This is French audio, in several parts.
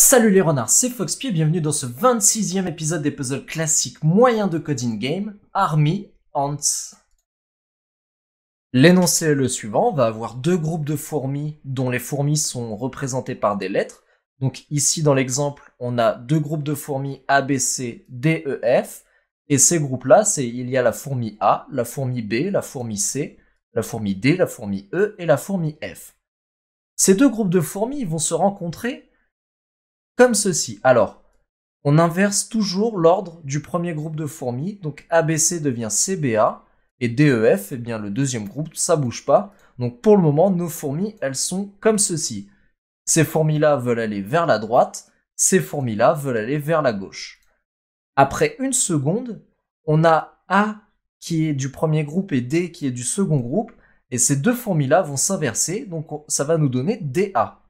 Salut les renards, c'est Foxpy et bienvenue dans ce 26e épisode des puzzles classiques moyens de coding game, Army Ants. L'énoncé est le suivant, on va avoir deux groupes de fourmis dont les fourmis sont représentées par des lettres. Donc ici dans l'exemple, on a deux groupes de fourmis A, B, C, D, E, F. Et ces groupes-là, il y a la fourmi A, la fourmi B, la fourmi C, la fourmi D, la fourmi E et la fourmi F. Ces deux groupes de fourmis vont se rencontrer comme ceci. Alors, on inverse toujours l'ordre du premier groupe de fourmis. Donc ABC devient CBA et DEF, eh bien le deuxième groupe, ça bouge pas. Donc pour le moment, nos fourmis, elles sont comme ceci. Ces fourmis-là veulent aller vers la droite, ces fourmis-là veulent aller vers la gauche. Après une seconde, on a A qui est du premier groupe et D qui est du second groupe. Et ces deux fourmis-là vont s'inverser, donc ça va nous donner DA.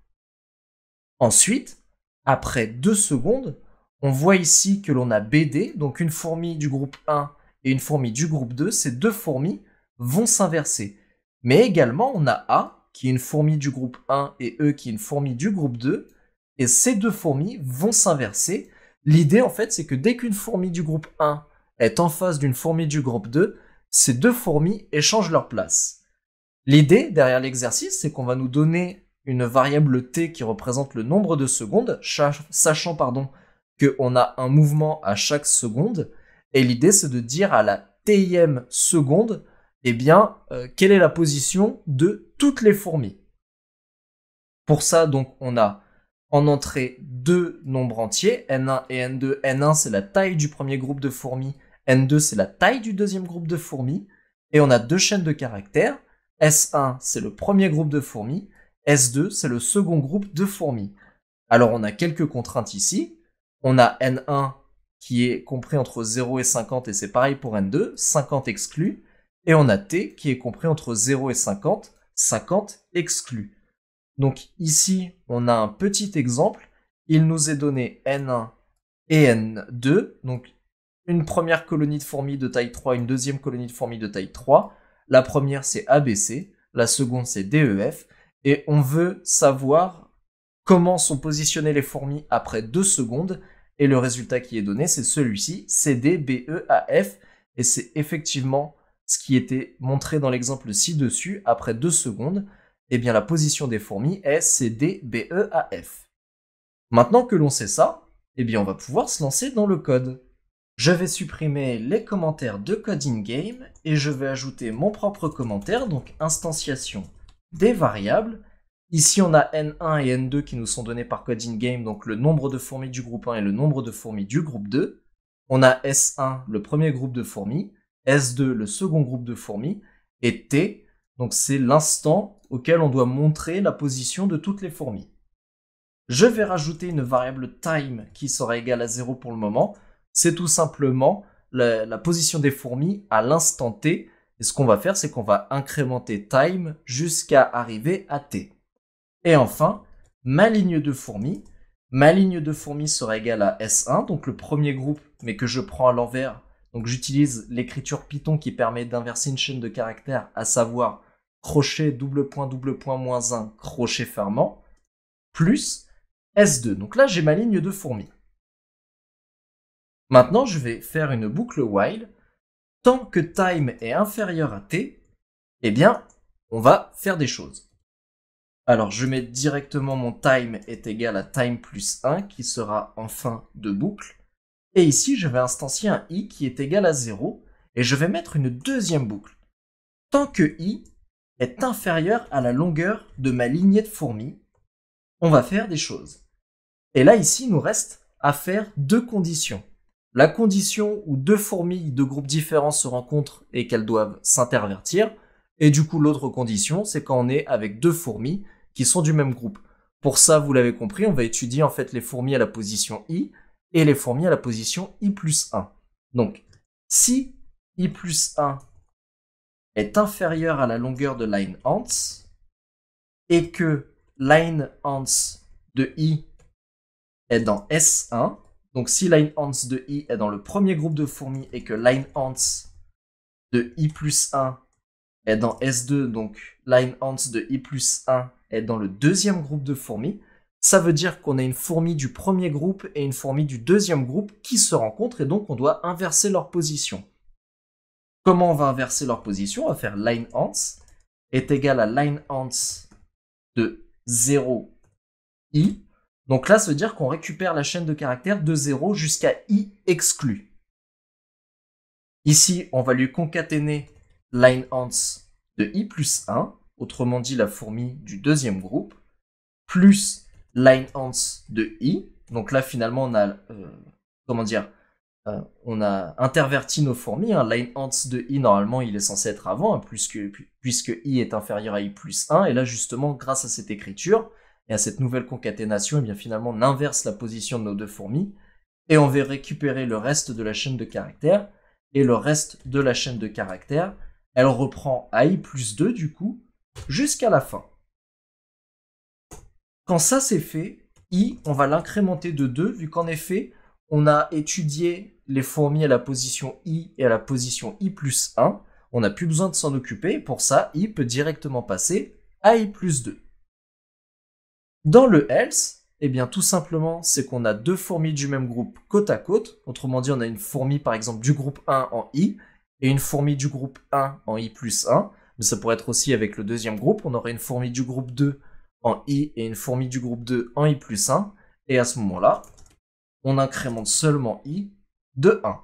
Ensuite, après 2 secondes, on voit ici que l'on a BD, donc une fourmi du groupe 1 et une fourmi du groupe 2. Ces deux fourmis vont s'inverser. Mais également, on a A, qui est une fourmi du groupe 1, et E, qui est une fourmi du groupe 2. Et ces deux fourmis vont s'inverser. L'idée, en fait, c'est que dès qu'une fourmi du groupe 1 est en face d'une fourmi du groupe 2, ces deux fourmis échangent leur place. L'idée, derrière l'exercice, c'est qu'on va nous donner une variable t qui représente le nombre de secondes, sachant qu'on a un mouvement à chaque seconde. Et l'idée, c'est de dire à la tième seconde, quelle est la position de toutes les fourmis. Pour ça, donc, on a en entrée deux nombres entiers, N1 et N2. N1, c'est la taille du premier groupe de fourmis. N2, c'est la taille du deuxième groupe de fourmis. Et on a deux chaînes de caractères. S1, c'est le premier groupe de fourmis. S2, c'est le second groupe de fourmis. Alors, on a quelques contraintes ici. On a N1 qui est compris entre 0 et 50, et c'est pareil pour N2, 50 exclu. Et on a T qui est compris entre 0 et 50, 50 exclu. Donc ici, on a un petit exemple. Il nous est donné N1 et N2. Donc, une première colonie de fourmis de taille 3, une deuxième colonie de fourmis de taille 3. La première, c'est ABC. La seconde, c'est DEF. Et on veut savoir comment sont positionnées les fourmis après 2 secondes. Et le résultat qui est donné, c'est celui-ci, CDBEAF. Et c'est effectivement ce qui était montré dans l'exemple ci-dessus. Après 2 secondes, eh bien la position des fourmis est CDBEAF. Maintenant que l'on sait ça, eh bien on va pouvoir se lancer dans le code. Je vais supprimer les commentaires de Coding Game et je vais ajouter mon propre commentaire, donc instantiation des variables. Ici, on a N1 et N2 qui nous sont donnés par Coding Game, donc le nombre de fourmis du groupe 1 et le nombre de fourmis du groupe 2. On a S1, le premier groupe de fourmis, S2, le second groupe de fourmis, et T, donc c'est l'instant auquel on doit montrer la position de toutes les fourmis. Je vais rajouter une variable time qui sera égale à 0 pour le moment. C'est tout simplement la position des fourmis à l'instant T. Et ce qu'on va faire, c'est qu'on va incrémenter time jusqu'à arriver à T. Et enfin, ma ligne de fourmis. Ma ligne de fourmis sera égale à S1, donc le premier groupe, mais que je prends à l'envers. Donc j'utilise l'écriture Python qui permet d'inverser une chaîne de caractères, à savoir crochet double point moins 1, crochet fermant, plus S2. Donc là, j'ai ma ligne de fourmis. Maintenant, je vais faire une boucle while. Tant que time est inférieur à t, eh bien, on va faire des choses. Alors, je mets directement mon time est égal à time plus 1, qui sera en fin de boucle. Et ici, je vais instancier un i qui est égal à 0, et je vais mettre une deuxième boucle. Tant que i est inférieur à la longueur de ma lignée de fourmis, on va faire des choses. Et là, ici, il nous reste à faire deux conditions. La condition où deux fourmis de groupes différents se rencontrent et qu'elles doivent s'intervertir. Et du coup, l'autre condition, c'est quand on est avec deux fourmis qui sont du même groupe. Pour ça, vous l'avez compris, on va étudier en fait les fourmis à la position i et les fourmis à la position i plus 1. Donc, si i plus 1 est inférieur à la longueur de line ants et que line ants de i est dans S1, donc si line ants de i est dans le premier groupe de fourmis et que line ants de i plus 1 est dans S2, donc line ants de i plus 1 est dans le deuxième groupe de fourmis, ça veut dire qu'on a une fourmi du premier groupe et une fourmi du deuxième groupe qui se rencontrent et donc on doit inverser leur position. Comment on va inverser leur position? On va faire line ants est égal à line ants de 0 i. Donc là, ça veut dire qu'on récupère la chaîne de caractères de 0 jusqu'à i exclu. Ici, on va lui concaténer line ants de i plus 1, autrement dit la fourmi du deuxième groupe, plus line ants de i. Donc là, finalement, on a, on a interverti nos fourmis. Line ants de i, normalement, il est censé être avant, puisque i est inférieur à i plus 1. Et là, justement, grâce à cette écriture et à cette nouvelle concaténation, eh bien, finalement, on inverse la position de nos deux fourmis et on va récupérer le reste de la chaîne de caractères. Et le reste de la chaîne de caractères, elle reprend à i plus 2, du coup, jusqu'à la fin. Quand ça c'est fait, i, on va l'incrémenter de 2, vu qu'en effet, on a étudié les fourmis à la position i et à la position i plus 1. On n'a plus besoin de s'en occuper. Pour ça, i peut directement passer à i plus 2. Dans le else, eh bien tout simplement, c'est qu'on a deux fourmis du même groupe côte à côte. Autrement dit, on a une fourmi par exemple du groupe 1 en i et une fourmi du groupe 1 en i plus 1. Mais ça pourrait être aussi avec le deuxième groupe. On aurait une fourmi du groupe 2 en i et une fourmi du groupe 2 en i plus 1. Et à ce moment-là, on incrémente seulement i de 1.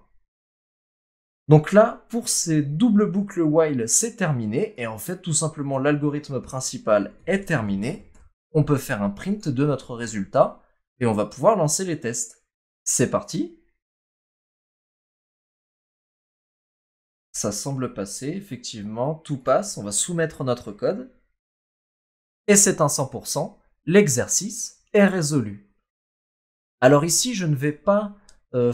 Donc là, pour ces doubles boucles while, c'est terminé. Et en fait, tout simplement, l'algorithme principal est terminé. On peut faire un print de notre résultat et on va pouvoir lancer les tests. C'est parti. Ça semble passer, effectivement, tout passe. On va soumettre notre code. Et c'est un 100%. L'exercice est résolu. Alors ici, je ne vais pas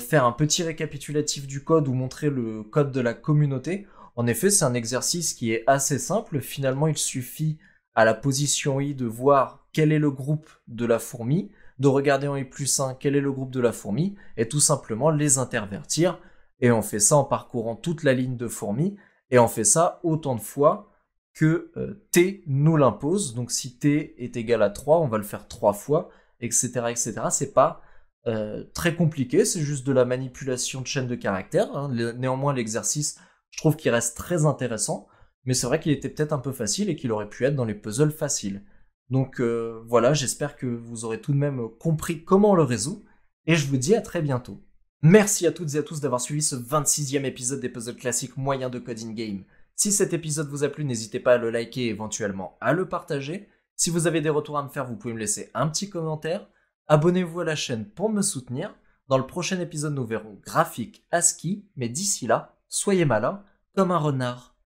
faire un petit récapitulatif du code ou montrer le code de la communauté. En effet, c'est un exercice qui est assez simple. Finalement, il suffit à la position i de voir quel est le groupe de la fourmi, de regarder en i plus 1 quel est le groupe de la fourmi, et tout simplement les intervertir. Et on fait ça en parcourant toute la ligne de fourmis, et on fait ça autant de fois que t nous l'impose. Donc si t est égal à 3, on va le faire 3 fois, etc. etc. C'est pas très compliqué, c'est juste de la manipulation de chaîne de caractères. Néanmoins, l'exercice, je trouve qu'il reste très intéressant, mais c'est vrai qu'il était peut-être un peu facile et qu'il aurait pu être dans les puzzles faciles. Donc voilà, j'espère que vous aurez tout de même compris comment on le résout, et je vous dis à très bientôt. Merci à toutes et à tous d'avoir suivi ce 26e épisode des puzzles classiques moyens de Code in Game. Si cet épisode vous a plu, n'hésitez pas à le liker et éventuellement à le partager. Si vous avez des retours à me faire, vous pouvez me laisser un petit commentaire. Abonnez-vous à la chaîne pour me soutenir. Dans le prochain épisode, nous verrons graphique ASCII, mais d'ici là, soyez malins comme un renard.